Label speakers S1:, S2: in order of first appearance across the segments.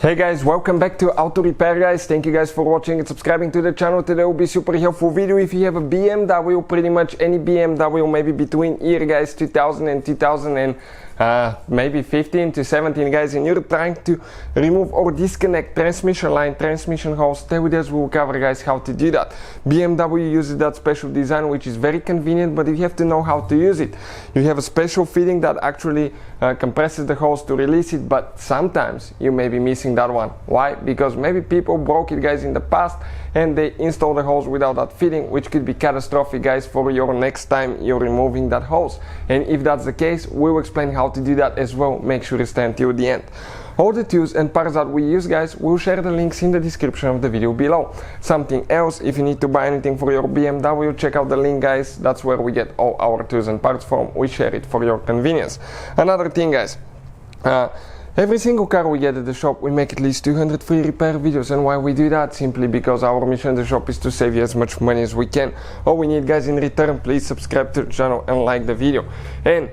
S1: Hey guys, welcome back to Auto Repair guys. Thank you guys for watching and subscribing to the channel. Today will be super helpful video if you have a BMW, pretty much any BMW, maybe between year guys 2000 and 2000 and maybe 15 to 17 guys, and you're trying to remove or disconnect transmission line, transmission hose. Today with us we'll cover guys how to do that. BMW uses that special design which is very convenient, but you have to know how to use it. You have a special fitting that actually compresses the hose to release it, but sometimes you may be missing that one. Why? Because maybe people broke it guys in the past and they installed the hose without that fitting, which could be catastrophic guys for your next time you're removing that hose. And if that's the case, we'll explain how to do that as well. Make sure you stay until the end. All the tools and parts that we use guys, we'll share the links in the description of the video below. Something else, if you need to buy anything for your BMW, check out the link guys. That's where we get all our tools and parts from. We share it for your convenience. Another thing guys, every single car we get at the shop, we make at least 200 free repair videos. And why we do that? Simply because our mission at the shop is to save you as much money as we can. All we need guys in return, please subscribe to the channel and like the video. And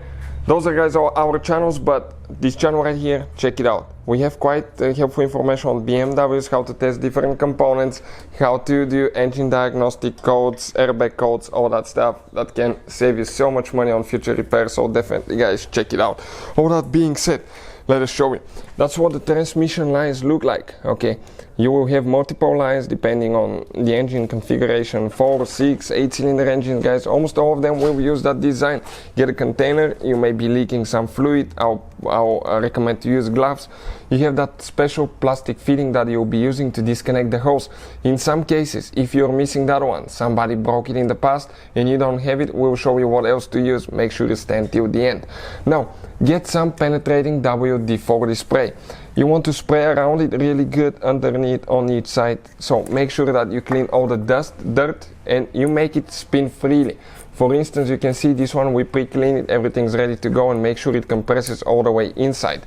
S1: those are guys all our channels, but this channel right here, check it out. We have quite helpful information on BMWs, how to test different components, how to do engine diagnostic codes, airbag codes, all that stuff that can save you so much money on future repairs. So definitely guys, check it out. All that being said, let us show you. That's what the transmission lines look like. Okay, you will have multiple lines depending on the engine configuration, 4, 6, 8-cylinder engines guys. Almost all of them will use that design. Get a container, you may be leaking some fluid. I'll recommend to use gloves. You have that special plastic fitting that you'll be using to disconnect the hose. In some cases, if you're missing that one, somebody broke it in the past and you don't have it, we'll show you what else to use. Make sure you stay until the end. Now, get some penetrating WD-40 spray. You want to spray around it really good underneath on each side. So make sure that you clean all the dust, dirt, and you make it spin freely. For instance, you can see this one, we pre-clean it, everything's ready to go, and make sure it compresses all the way inside.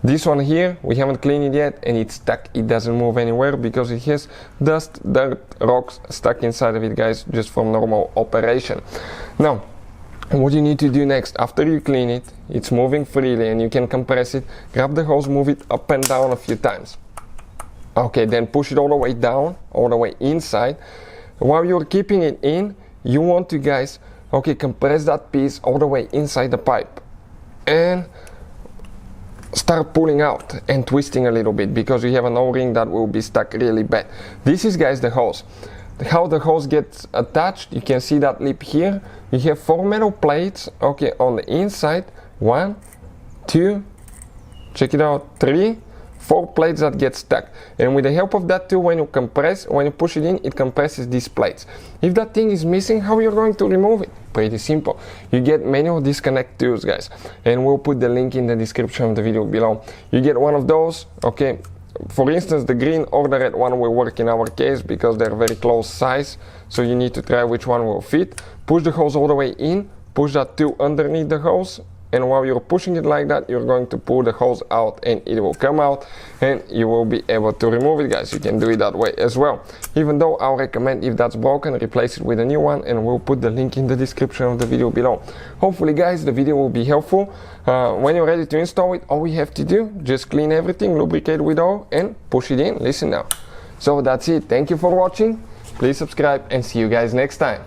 S1: This one here, we haven't cleaned it yet and it's stuck. It doesn't move anywhere because it has dust, dirt, rocks stuck inside of it guys, just from normal operation. Now, what you need to do next, after you clean it, it's moving freely and you can compress it, grab the hose, move it up and down a few times. Okay, then push it all the way down, all the way inside. While you're keeping it in, you want to guys, okay, compress that piece all the way inside the pipe and start pulling out and twisting a little bit because you have an O-ring that will be stuck really bad. This is guys the hose. How the hose gets attached, you can see that lip here. You have 4 metal plates, okay, on the inside. 1, 2, check it out, 3, 4 plates that get stuck. And with the help of that tool, when you compress, when you push it in, it compresses these plates. If that thing is missing, how are you going to remove it? Pretty simple. You get manual disconnect tools guys, and we'll put the link in the description of the video below. You get one of those, okay. For instance, the green or the red one will work in our case because they're very close size, so you need to try which one will fit. Push the hose all the way in, push that tool underneath the hose, and while you're pushing it like that, you're going to pull the hose out and it will come out and you will be able to remove it guys. You can do it that way as well. Even though I'll recommend, if that's broken, replace it with a new one, and we'll put the link in the description of the video below. Hopefully guys, the video will be helpful. When you're ready to install it, all we have to do, just clean everything, lubricate with oil and push it in. Listen now. So that's it. Thank you for watching. Please subscribe and see you guys next time.